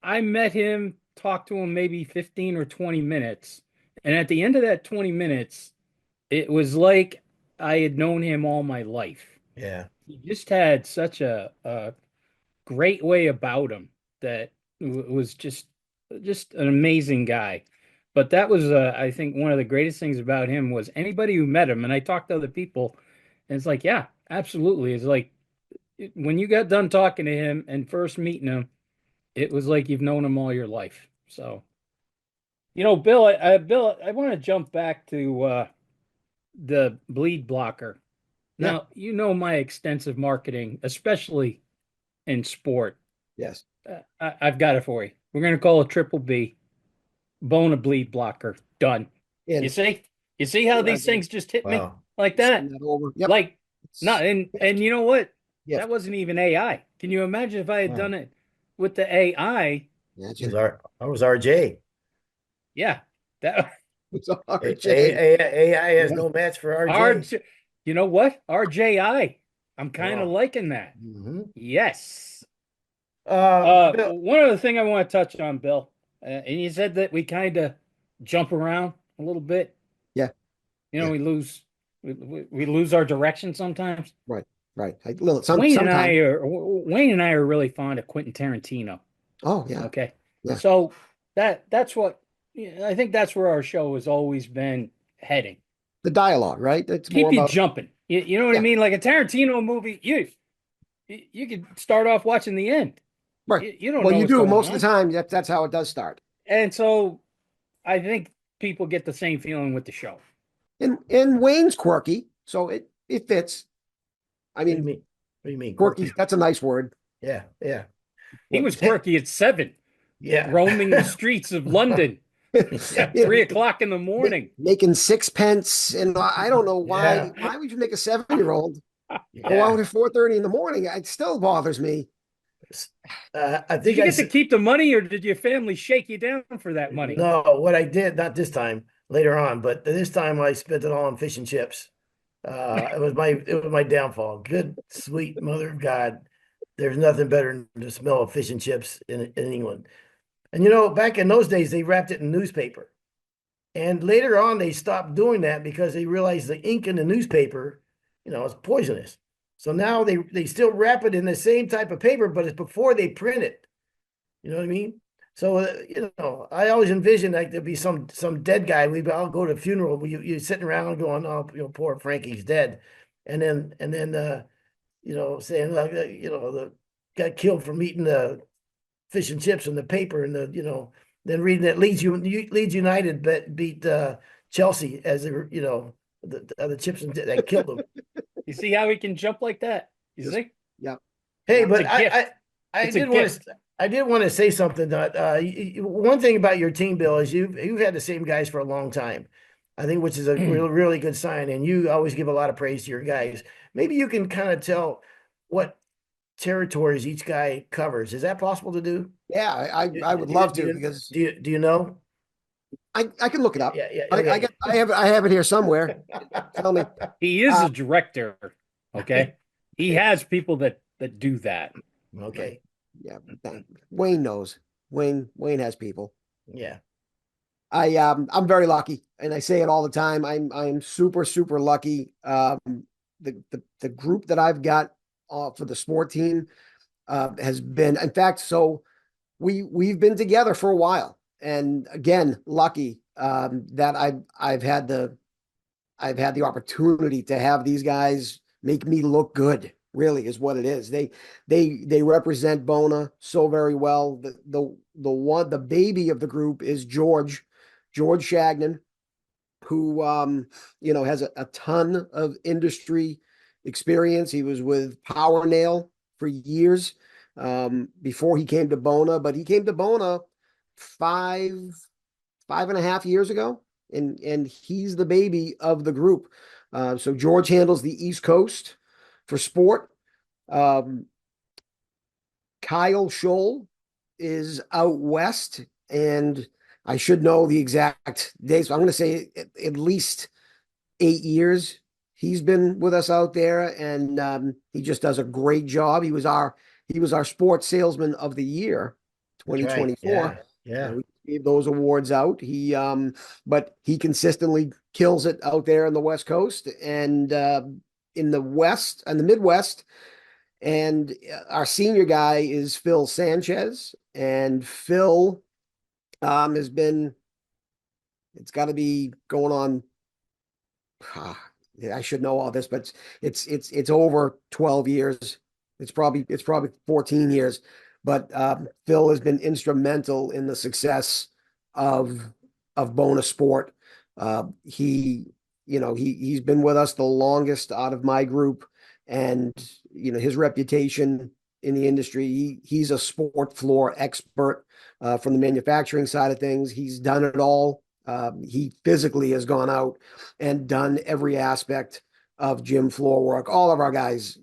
I met him, talked to him maybe 15 or 20 minutes. And at the end of that 20 minutes, it was like I had known him all my life. Yeah. He just had such a great way about him that was just an amazing guy. But that was, I think, one of the greatest things about him was anybody who met him, and I talked to other people, and it's like, yeah, absolutely. It's like when you got done talking to him and first meeting him, it was like you've known him all your life. So, Bill, I want to jump back to the bleed blocker. Yeah. Now, you know my extensive marketing, especially in sport. Yes. I've got it for you. We're going to call it triple B, Bona bleed blocker. Done. You And see? You see how these things just hit me Wow. like send that? that over. Yep. Like, not It's and gift. you know what? That Gift. wasn't even AI. Can you imagine if I had done Wow. it with the AI? Imagine. I was RJ. Yeah, that It's RJ. AI has Yeah. no match for RJ. RJ. You know what? RJI. I'm kind of Wow. liking that. Hmm. Yes. Bill, One other thing I want to touch on, Bill, and you said that we kind of jump around a little bit. Yeah. Yeah. We lose our direction sometimes. Right. Right. Sometime. Wayne and I are really fond of Quentin Tarantino. Oh, yeah. Okay, Yeah. so that's what I think that's where our show has always been heading. The dialogue, right? It's more Keep you about, jumping. You know what I yeah. mean? Like a Tarantino movie, you could start off watching the end. Right. You don't Well, know you what's do going most of the on, time. That's how it does start. and so I think people get the same feeling with the show. And Wayne's quirky, so it fits. I what do you mean, mean? What do you mean, quirky, quirky? that's a nice word. Yeah, yeah. He What? was quirky at 7, Yeah. roaming the streets of London at Yeah, 3 o'clock in the morning. making sixpence, and I don't know Yeah, why would you make a 7-year-old go out yeah. at 4:30 in the morning? It still bothers me. I Did think you I get to said keep the money, or did your family shake you down for that money? no. What I did, not this time, later on, but this time I spent it all on fish and chips. It was my downfall. Good sweet mother of God, there's nothing better than the smell of fish and chips in England. And back in those days, they wrapped it in newspaper. And later on, they stopped doing that because they realized the ink in the newspaper, is poisonous. So now they still wrap it in the same type of paper, but it's before they print it. You know what I mean? So I always envision like there'd be some dead guy. We all go to a funeral. You sitting around going, oh, poor Frankie's dead, and then saying like the got killed from eating the fish and chips in the paper, and then reading that Leeds United beat Chelsea as the chips and that killed them. You see how he can jump like that? You Just, see? yeah, Hey, yeah, It's but a gift. I It's a did want gift. to I did want to say something that one thing about your team, Bill, is you've had the same guys for a long time. I think, which is a really good sign, and you always give a lot of praise to your guys. Maybe you can kind of tell what territories each guy covers. Is that possible to do? yeah. Do, I would do, you- love do, to you- because do, you- do you know? I can look it up. Yeah, yeah, I okay. get I have it here somewhere. Tell me. He is Uh, a director. Okay. He has people that do that. right. Okay. Yeah. Wayne knows. Wayne has people. Yeah. I'm very lucky, and I say it all the time. I'm super lucky. The group that I've got for the sport team has been, in fact, so we've been together for a while, and again, lucky that I've had the opportunity to have these guys make me look good. Really, is what it is. They represent Bona so very well. The baby of the group is George Shagnon, who has a ton of industry experience. He was with Power Nail for years before he came to Bona, but he came to Bona five 5.5 years ago, and he's the baby of the group. So George handles the East Coast for sport. Um, Kyle Scholl is out west, and I should know the exact days. I'm going to say at least 8 years he's been with us out there, and he just does a great job. He was our sports salesman of the year, That's right. 2024. Yeah. Yeah. We gave those awards out. But he consistently kills it out there on the West Coast and in the West and the Midwest. And our senior guy is Phil Sanchez, and Phil has been It's got to be going on. I should know all this, but it's over 12 years. It's probably 14 years. But Phil has been instrumental in the success of Bona Sport. He, he's been with us the longest out of my group, and his reputation in the industry. He's a sport floor expert from the manufacturing side of things. He's done it all. He physically has gone out and done every aspect of gym floor work. All of our guys,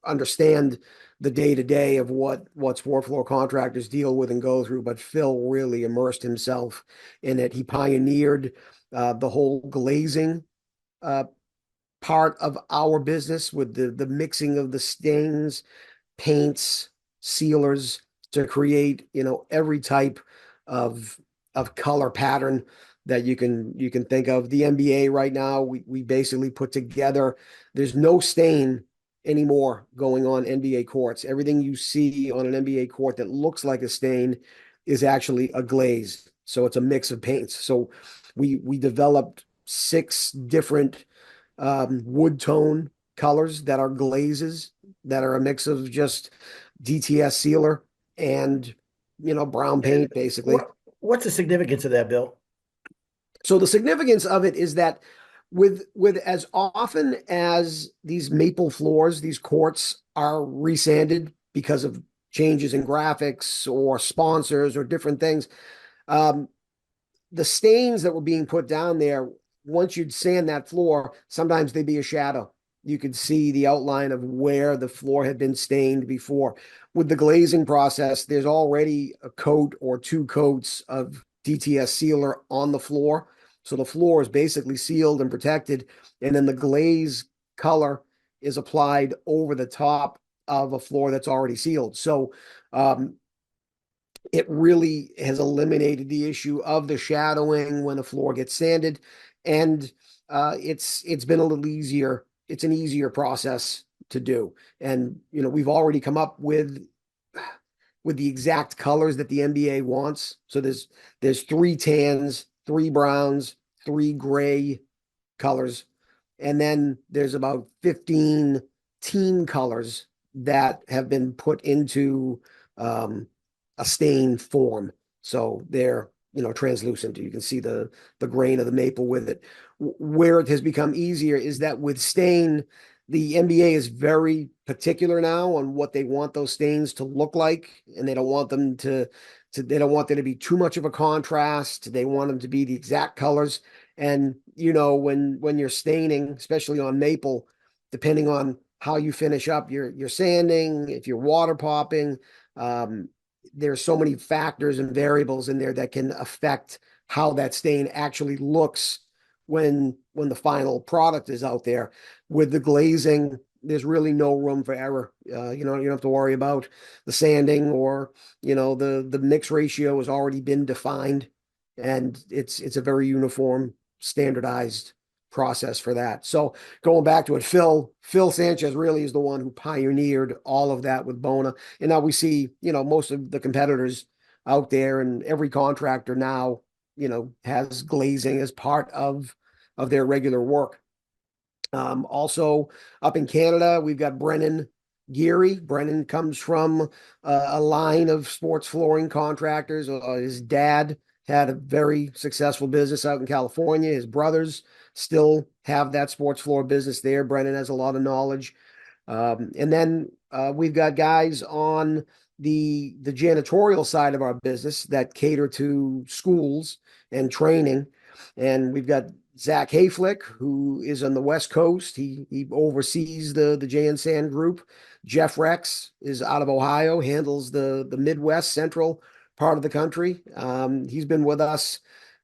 understand the day to day of what sport floor contractors deal with and go through. But Phil really immersed himself in it. He pioneered the whole glazing part of our business with the mixing of the stains, paints, sealers to create, every type of color pattern that you can think of. The NBA right now, we basically put together, there's no stain anymore going on NBA courts. Everything you see on an NBA court that looks like a stain is actually a glaze. So it's a mix of paints. So we developed 6 different wood tone colors that are glazes that are a mix of just DTS sealer and brown paint basically. What's the significance of that, Bill? So the significance of it is that with as often as these maple floors, these courts are resanded because of changes in graphics or sponsors or different things, the stains that were being put down there, once you'd sand that floor, sometimes they'd be a shadow. You could see the outline of where the floor had been stained before. With the glazing process, there's already a coat or 2 coats of DTS sealer on the floor. So the floor is basically sealed and protected. And then the glaze color is applied over the top of a floor that's already sealed. So it really has eliminated the issue of the shadowing when the floor gets sanded. And it's been a little easier. It's an easier process to do. And, we've already come up with the exact colors that the NBA wants. So there's 3 tans, 3 browns, 3 gray colors. And then there's about 15 team colors that have been put into a stain form. So they're, translucent. You can see the grain of the maple with it. Where it has become easier is that with stain, the NBA is very particular now on what they want those stains to look like, and they don't want them they don't want there to be too much of a contrast. They want them to be the exact colors. And when you're staining, especially on maple, depending on how you finish up your sanding, if you're water popping, there's so many factors and variables in there that can affect how that stain actually looks when the final product is out there. With the glazing, there's really no room for error. You don't have to worry about the sanding or the mix ratio has already been defined, and it's a very uniform, standardized process for that. So going back to it, Phil Sanchez really is the one who pioneered all of that with Bona. And now we see, most of the competitors out there and every contractor now, has glazing as part of their regular work. Also up in Canada, we've got Brennan Geary. Brennan comes from a line of sports flooring contractors. His dad had a very successful business out in California. His brothers still have that sports floor business there. Brennan has a lot of knowledge. And then we've got guys on the janitorial side of our business that cater to schools and training. And we've got Zach Hayflick, who is on the West Coast. He oversees the JNSAN group. Jeff Rex is out of Ohio, handles the Midwest Central part of the country. He's been with us.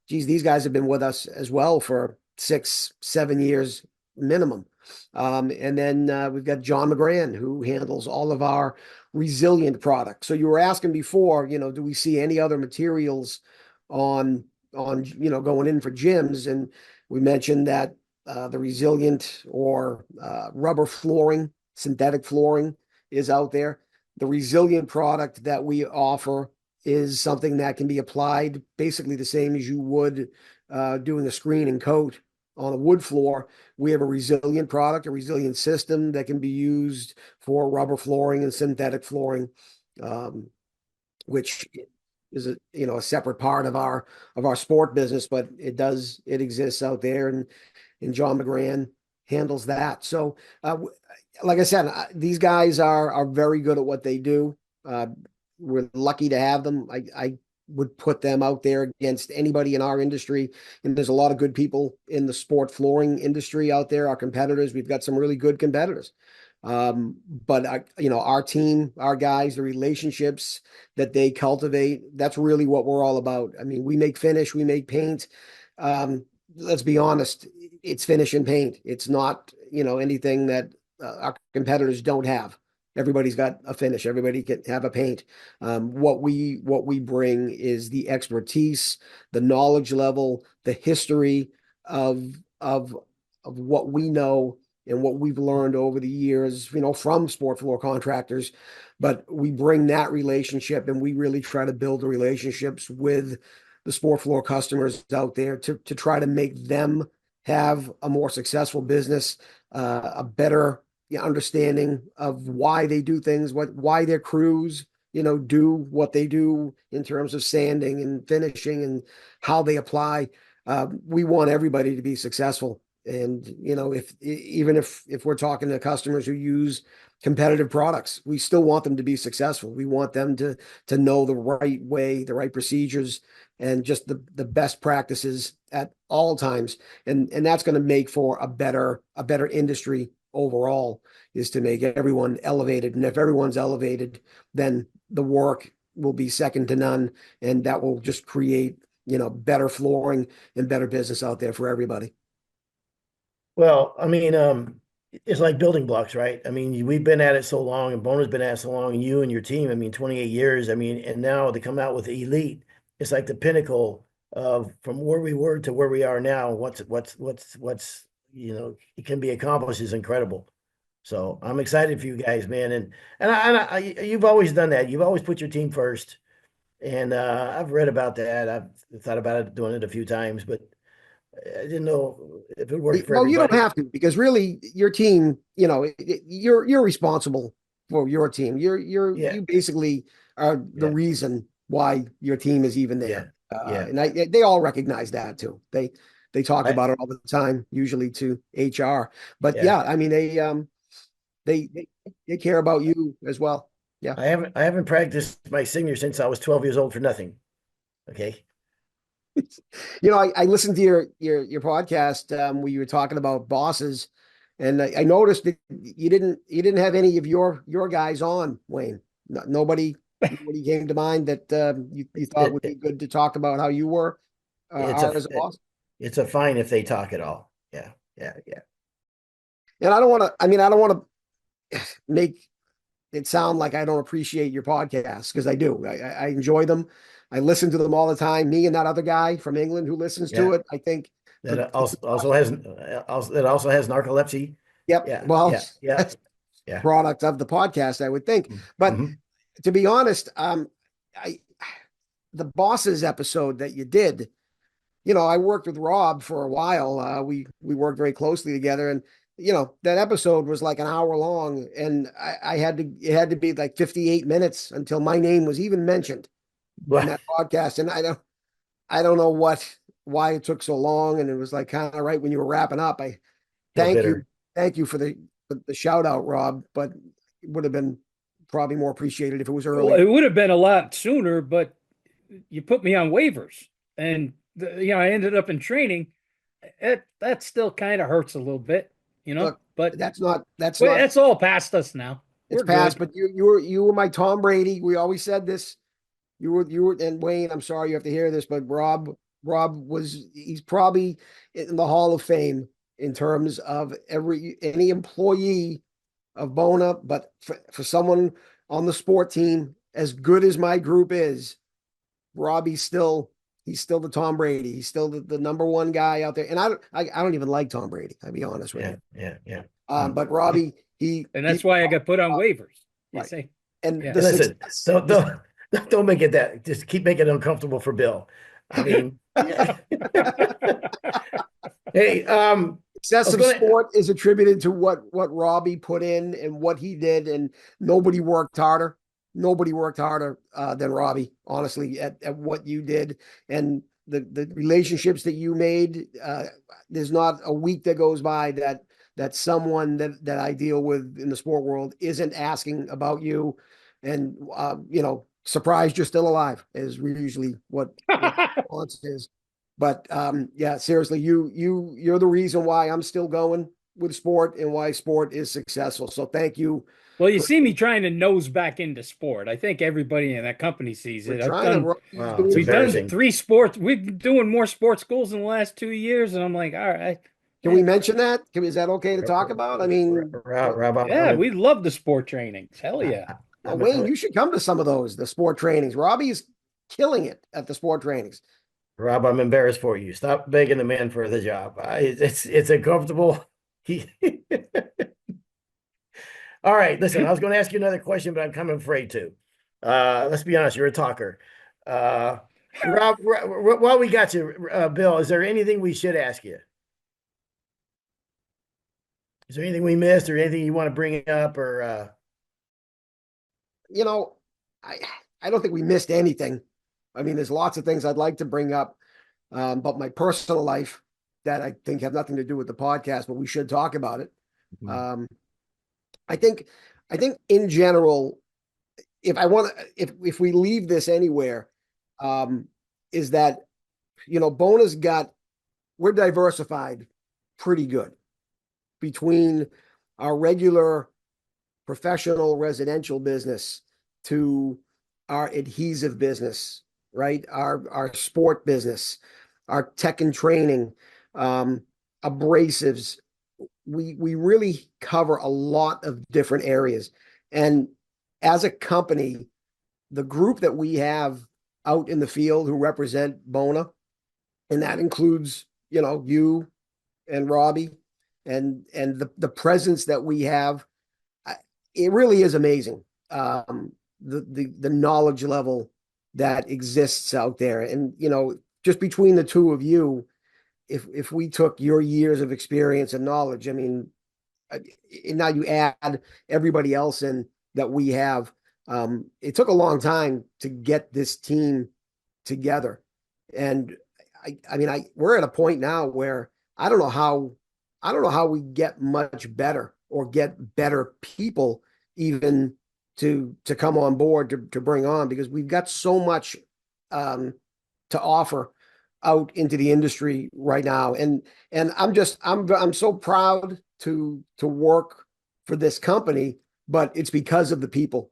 Geez, these guys have been with us as well for 6-7 years minimum. And then we've got John McGran, who handles all of our resilient products. So you were asking before, do we see any other materials on going in for gyms? And we mentioned that the resilient or rubber flooring, synthetic flooring is out there. The resilient product that we offer is something that can be applied basically the same as you would doing the screen and coat on a wood floor. We have a resilient product, a resilient system that can be used for rubber flooring and synthetic flooring, which is a separate part of our sport business, but it exists out there, and John McGran handles that. So, like I said, these guys are very good at what they do. We're lucky to have them. I would put them out there against anybody in our industry. And there's a lot of good people in the sport flooring industry out there. Our competitors, we've got some really good competitors. But our team, our guys, the relationships that they cultivate, that's really what we're all about. I mean, we make finish, we make paint. Let's be honest, it's finish and paint. It's not, anything that our competitors don't have. Everybody's got a finish. Everybody can have a paint. What we bring is the expertise, the knowledge level, the history of what we know and what we've learned over the years, from sport floor contractors. But we bring that relationship, and we really try to build the relationships with the sport floor customers out there to try to make them have a more successful business, a better understanding of why they do things, why their crews, do what they do in terms of sanding and finishing and how they apply. We want everybody to be successful. And, if we're talking to customers who use competitive products, we still want them to be successful. We want them to know the right way, the right procedures, and just the best practices at all times. And that's going to make for a better industry overall, is to make everyone elevated. And if everyone's elevated, then the work will be second to none. And that will just create, better flooring and better business out there for everybody. Well, I mean, it's like building blocks, right? I mean, we've been at it so long, and Bona's been at it so long, and you and your team, I mean, 28 years. I mean, and now to come out with Elite, it's like the pinnacle of from where we were to where we are now. What's it can be accomplished is incredible. So I'm excited for you guys, man. And you've always done that. You've always put your team first. And I've read about that. I've thought about it, doing it a few times, but I didn't know if it worked for Well, you don't everybody. have to, because really your team, you're responsible for your team. Yeah, You basically are the yeah, reason why your team is even yeah, there. yeah. They all recognize that too. They talk I about it all the time, usually to HR. But yeah. yeah, I mean they care about you as well. Yeah. I haven't practiced my senior since I was 12 years old for nothing. Okay. I listened to your podcast where you were talking about bosses, and I noticed that you didn't have any of your guys on, Wayne. Nobody came to mind that you thought would be It, good to talk about how you it's are as a boss. it's a fine if they talk at all. Yeah, yeah, yeah. And I don't want to. I mean, I don't want to make it sound like I don't appreciate your podcasts, because I do. I enjoy them. I listen to them all the time. Me and that other guy from England who listens to Yeah. it. I think That also has narcolepsy. yep. Yeah, Well, yeah, yeah, that's yeah. product of the podcast, I would think. But Mm-hmm. to be honest, I the bosses episode that you did, I worked with Rob for a while. We worked very closely together, and that episode was like an hour long, and it had to be like 58 minutes until my name was even mentioned in Well, that podcast. And I don't know why it took so long, and it was like kind of right when you were wrapping up. I feel thank you, bitter. thank you for the shout out, Rob, but it would have been probably more appreciated if it was Well, earlier. it would have been a lot sooner, but you put me on waivers, and I ended up in training. That still kind of hurts a little bit, Look, but that's not that's all past us now. it's We're past, good. but you were my Tom Brady. We always said this. You were, and Wayne, I'm sorry you have to hear this, but he's probably in the Hall of Fame in terms of any employee of Bona. But for someone on the sport team, as good as my group is, he's still the Tom Brady. He's still the number one guy out there. And I don't even like Tom Brady, I'll be honest with Yeah, you. yeah, yeah. Mm. But Robbie, And that's why I got put on waivers. You right. see? And Yeah. the Listen, success, don't make it that. Just keep making it uncomfortable for Bill. I mean, yeah. Hey, I Success was of gonna sport is attributed to what Robbie put in and what he did, and nobody worked harder. Nobody worked harder than Robbie, honestly, at what you did and the relationships that you made. There's not a week that goes by that someone that I deal with in the sport world isn't asking about you, and surprised you're still alive is usually what the response is. But yeah, seriously, you're the reason why I'm still going with sport and why sport is successful. So thank you. Well, you For, see me trying to nose back into sport. I think everybody in that company sees we're it. I've trying to done Robbie's wow, it's doing we've done great. embarrassing. three sports. We've been doing more sports schools in the last 2 years, and I'm like, all right, Can yeah, we mention that? Is that okay to talk about? I mean, Rob, yeah, we love the sport trainings. Hell yeah. Wayne, you should come to some of those, the sport trainings. Robbie is killing it at the sport trainings. Rob, I'm embarrassed for you. Stop begging the man for the job. It's uncomfortable. He All right, listen, I was going to ask you another question, but I'm kind of afraid to. Let's be honest, you're a talker. Uh, while we got you, Bill, is there anything we should ask you? Is there anything we missed or anything you want to bring up or You know, I I don't think we missed anything. I mean, there's lots of things I'd like to bring up, but my personal life that I think have nothing to do with the podcast, but we should talk about it. Mhm. Um, I think I think in general, if I want to, if we leave this anywhere, um, is that Bona's got we're diversified pretty good between our regular professional residential business to our adhesive business, right? Our sport business, our tech and training, um, abrasives. We really cover a lot of different areas. And as a company, the group that we have out in the field who represent Bona, and that includes, you and Robbie and the presence that we have, it really is amazing. The knowledge level that exists out there. And, just between the two of you, if we took your years of experience and knowledge, I mean, and now you add everybody else in that we have. It took a long time to get this team together, and I mean, we're at a point now where I don't know how I don't know how we get much better or get better people even to come on board to bring on because we've got so much um, to offer out into the industry right now, and I'm so proud to work for this company, but it's because of the people.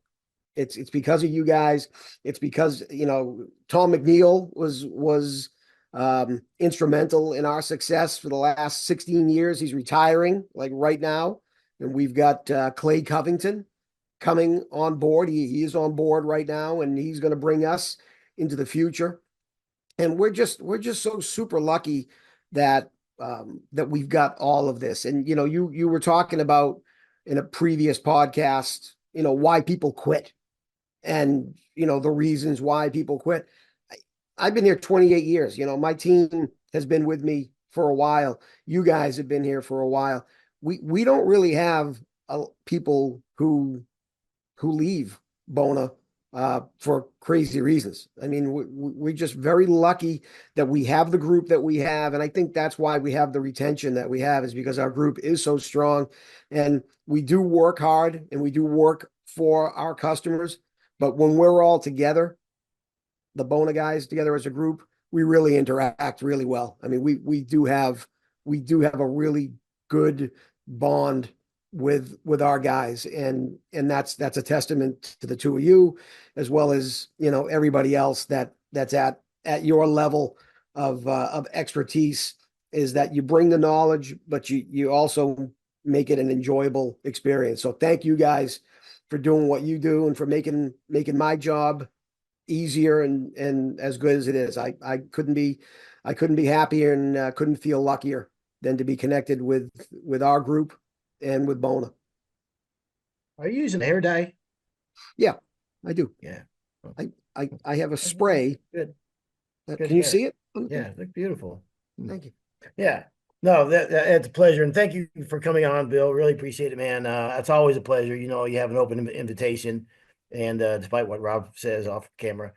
It's because of you guys. It's because Tom McNeil was instrumental in our success for the last 16 years. He's retiring like right now, and we've got Clay Covington coming on board. He is on board right now, and he's going to bring us into the future. And we're just so super lucky that that we've got all of this. And you were talking about in a previous podcast, why people quit and the reasons why people quit. I've been here 28 years. My team has been with me for a while. You guys have been here for a while. We don't really have people who leave Bona for crazy reasons. I mean, we're just very lucky that we have the group that we have. And I think that's why we have the retention that we have is because our group is so strong and we do work hard and we do work for our customers. But when we're all together, the Bona guys together as a group, we really interact really well. I mean, we do have a really good bond with our guys, and that's a testament to the two of you, as well as everybody else that's at your level of expertise. Is that you bring the knowledge, but you also make it an enjoyable experience. So thank you guys for doing what you do and for making my job easier and as good as it is. I couldn't be happier and couldn't feel luckier than to be connected with our group and with Bona. are you using hair dye? Yeah, I do. Yeah. I have a spray Good. Good Can to you hear. see it? Yeah, look beautiful. Thank you. Yeah. No, that's a pleasure. And thank you for coming on, Bill. Really appreciate it, man. It's always a pleasure. You know, you have an open invitation, and despite what Rob says off camera.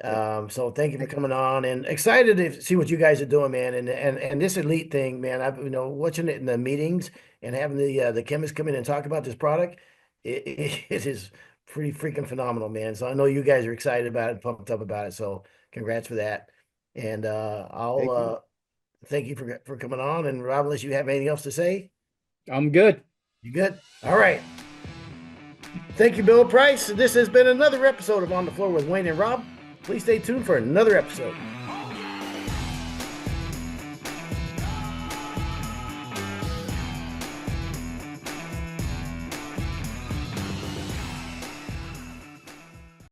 So thank you for coming on, and excited to see what you guys are doing, man. And this elite thing, man, I've watching it in the meetings and having the chemists come in and talk about this product. It is pretty freaking phenomenal, man. So I know you guys are excited about it, pumped up about it. So congrats for that. And Thank I'll you. thank you for coming on. And Rob, unless you have anything else to say, I'm good. you good? All right. Thank you, Bill Price. This has been another episode of On the Floor with Wayne and Rob. Please stay tuned for another episode.